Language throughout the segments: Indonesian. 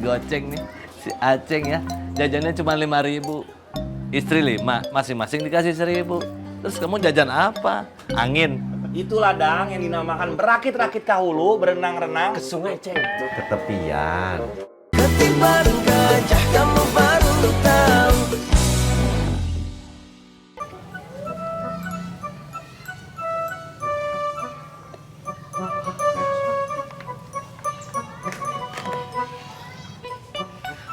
goceng nih. Si Aceng ya, jajannya cuma 5.000. Istri 5, masing-masing dikasih 1.000. Terus kamu jajan apa? Angin. Itu ladang yang dinamakan berakit-rakit kahulu, berenang-renang ke sungai, Ceng. Ke tepian. Ketiban gajah kamu baru tahu.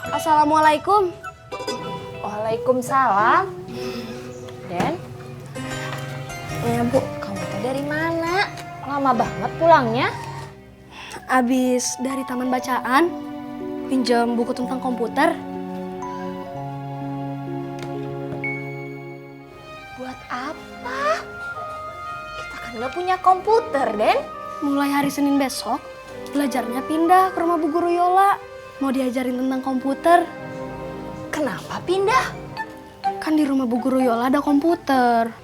Assalamualaikum. Waalaikumsalam. Den? Ya Bu, kamu tuh dari mana? Lama banget pulangnya. Abis dari taman bacaan, pinjam buku tentang komputer. Buat apa? Kita kan nggak punya komputer, Den. Mulai hari Senin besok, belajarnya pindah ke rumah Bu Guru Yola. Mau diajarin tentang komputer. Kenapa pindah? Kan di rumah Bu Guru Yola ada komputer.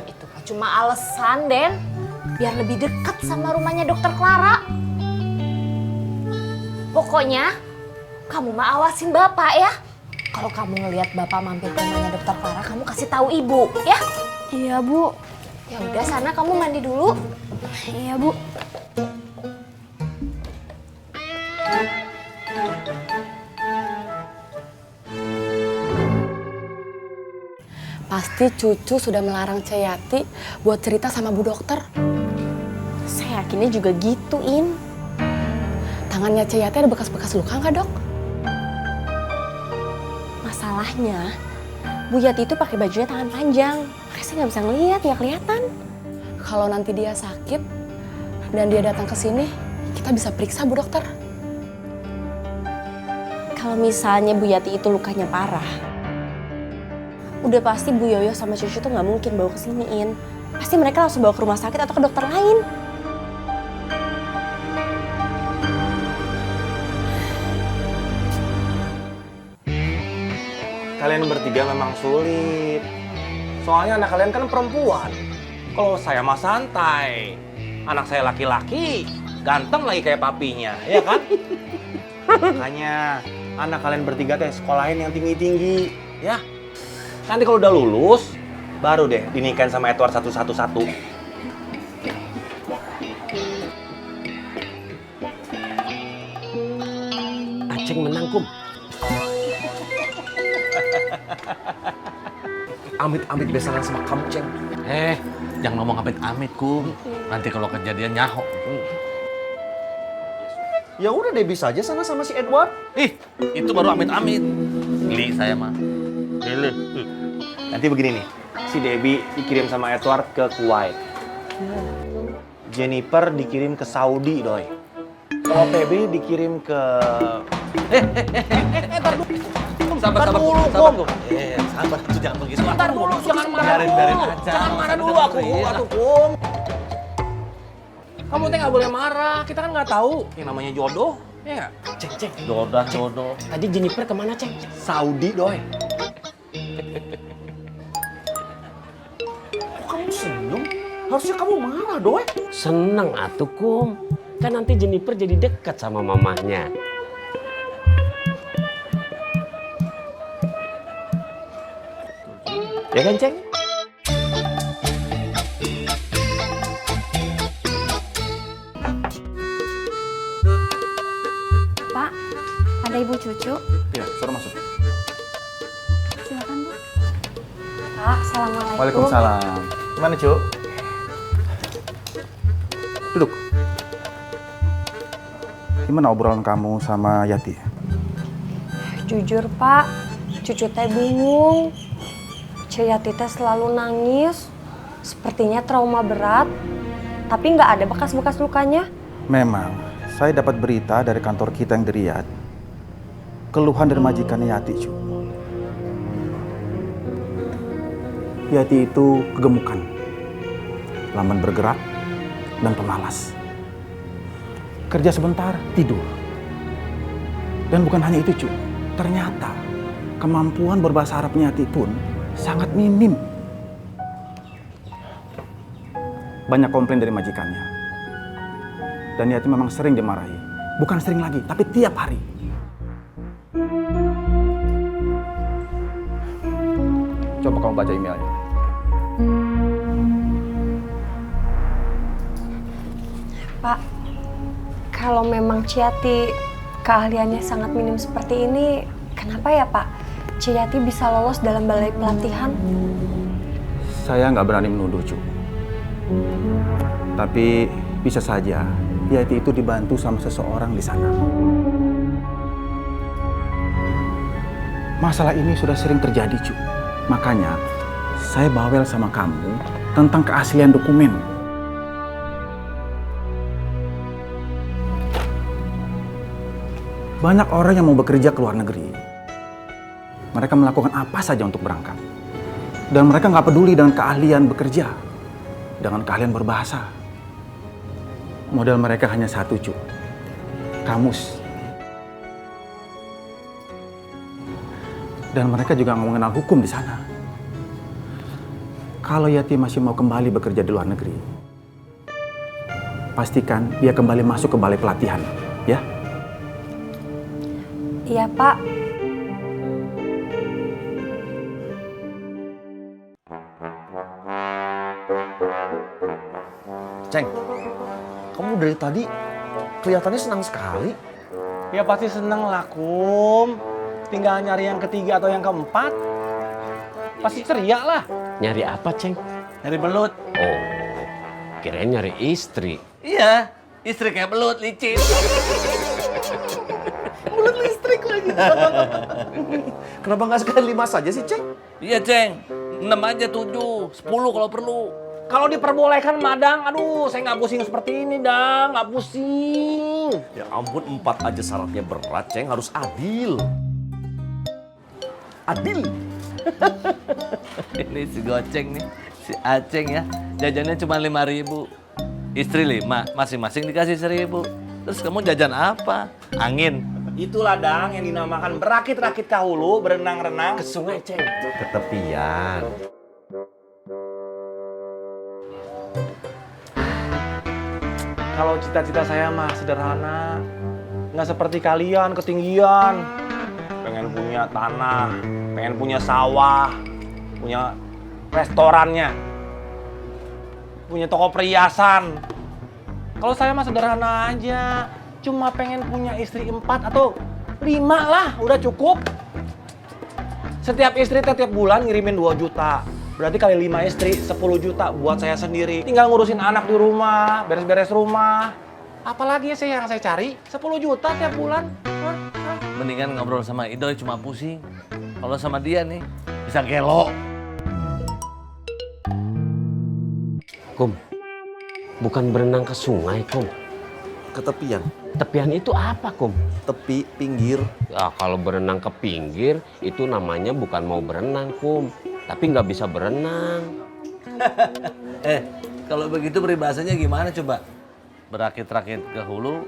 Itu kan cuma alasan, Den. Biar lebih dekat sama rumahnya Dokter Clara. Pokoknya, kamu mah awasin Bapak ya. Kalau kamu ngelihat Bapak mampir ke rumahnya Dokter Clara, kamu kasih tahu Ibu, ya. Iya Bu. Ya udah, sana kamu mandi dulu. Iya Bu. Pasti cucu sudah melarang Ceyati buat cerita sama Bu Dokter. Saya yakinnya juga gituin. Tangannya Ceyati ada bekas-bekas luka nggak, Dok? Masalahnya, Bu Yati itu pakai bajunya tangan panjang. Makanya saya nggak bisa ngeliat, nggak kelihatan. Kalau nanti dia sakit dan dia datang ke sini, kita bisa periksa Bu Dokter. Kalau misalnya Bu Yati itu lukanya parah, udah pasti Bu Yoyo sama cucu tuh nggak mungkin bawa ke siniin. Pasti mereka langsung bawa ke rumah sakit atau ke dokter lain. Kalian bertiga memang sulit. Soalnya anak kalian kan perempuan. Kalau saya mah santai. Anak saya laki-laki, ganteng lagi kayak papinya, ya kan? Makanya anak kalian bertiga teh sekolahin yang tinggi-tinggi, ya. Nanti kalau udah lulus, baru deh dinikahin sama Edward satu-satu. Aceng menang, Kum. Amit-amit besaran sama kamu, Ceng. Jangan ngomong amit-amit, Kum. Nanti kalau kejadian nyaho. Ya udah Debbie saja sana sama si Edward. Itu baru amit-amit. Geli saya mah. Gile. Nanti begini nih, si Debbie dikirim sama Edward ke Kuwait. Jennifer dikirim ke Saudi, doi. Kalau Feby dikirim ke... Sabar dulu, Kum. Sabar, itu jangan begitu. Bentar dulu, jangan marah dulu. Biarin aja. Jangan marah dulu, atuh, Kum. Kamu teh nggak boleh marah, kita kan nggak tahu yang namanya jodoh, ya nggak? Ceng. Jodoh. Tadi Jennifer kemana, Ceng? Saudi, doi. Kok kamu senyum? Harusnya kamu marah, Doy. Seneng atuh, Kum. Kan nanti Jennifer jadi dekat sama mamahnya. Ya kan, Ceng? Pak, ada ibu cucu. Iya, suruh masuk. Silakan Bu. Pak, assalamualaikum. Waalaikumsalam. Gimana, Cuk? Duduk. Gimana obrolan kamu sama Yati? Jujur, Pak, cucu teh bingung. Ceyati teh selalu nangis. Sepertinya trauma berat. Tapi nggak ada bekas-bekas lukanya. Memang, saya dapat berita dari kantor kita yang di Riyadh. Keluhan dari majikannya Yati, Cuk. Yati itu kegemukan, lamban bergerak, dan pemalas. Kerja sebentar, tidur. Dan bukan hanya itu, Cuk. Ternyata kemampuan berbahasa Arabnya Yati pun sangat minim. Banyak komplain dari majikannya. Dan Yati memang sering dimarahi. Bukan sering lagi, tapi tiap hari. Coba kamu baca emailnya. Pak, kalau memang Ciyati keahliannya sangat minim seperti ini, kenapa ya Pak Ciyati bisa lolos dalam balai pelatihan? Saya nggak berani menuduh, Cu. Tapi bisa saja Yati itu dibantu sama seseorang di sana. Masalah ini sudah sering terjadi, Cu. Makanya saya bawel sama kamu tentang keaslian dokumen. Banyak orang yang mau bekerja ke luar negeri. Mereka melakukan apa saja untuk berangkat. Dan mereka nggak peduli dengan keahlian bekerja, dengan keahlian berbahasa. Modal mereka hanya satu, Cu. Kamus. Dan mereka juga nggak mengenal hukum di sana. Kalau Yati masih mau kembali bekerja di luar negeri, pastikan dia kembali masuk ke balai pelatihan, ya? Iya Pak. Ceng, kamu dari tadi kelihatannya senang sekali. Ya pasti seneng lah, Kum. Tinggal nyari yang ketiga atau yang keempat. Pasti ceria lah. Nyari apa, Ceng? Nyari belut. Oh, kirain nyari istri. Iya, istri kayak belut, licin. Belut listrik lagi. Kenapa nggak sekali 5 saja sih, Ceng? Iya, Ceng. 6 aja, 7, 10 kalau perlu. Kalau diperbolehkan madang, aduh saya nggak pusing seperti ini, Dang. Nggak pusing. Ya ampun, 4 aja syaratnya berat, Ceng. Harus adil. Adil. Ini si Goceng nih, si Aceng ya. Jajannya cuma 5.000. Istri 5, masing-masing dikasih 1.000. Terus kamu jajan apa? Angin. Itulah, Dang, yang dinamakan berakit-rakit kahulu, berenang-renang Ke sungai, Ceng. Ke tepian. Kalau cita-cita saya mah sederhana. Nggak seperti kalian, ketinggian. Pengen punya tanah, pengen punya sawah, punya restorannya, punya toko perhiasan. Kalau saya mah sederhana aja. Cuma pengen punya istri 4 atau 5 lah, udah cukup. Setiap istri tiap bulan ngirimin 2 juta. Berarti kali 5 istri, 10 juta buat saya sendiri. Tinggal ngurusin anak di rumah, beres-beres rumah. Apalagi sih yang saya cari? 10 juta tiap bulan. Hah? Mendingan ngobrol sama Idoy cuma pusing. Kalau sama dia nih, bisa gelo. Kum, bukan berenang ke sungai, Kum. Ke tepian. Tepian itu apa, Kum? Tepi, pinggir. Ya, kalau berenang ke pinggir, itu namanya bukan mau berenang, Kum. Tapi nggak bisa berenang. Kalau begitu peribahasanya gimana coba? Berakit-rakit ke hulu,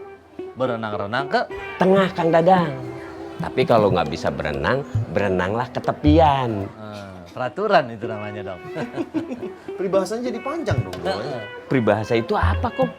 berenang-renang ke... Tengah, Kang Dadang. Tapi kalau nggak bisa berenang, berenanglah ke tepian. Peraturan itu namanya dong. Peribahasanya jadi panjang dong, Boy. Peribahasa itu apa, Kum?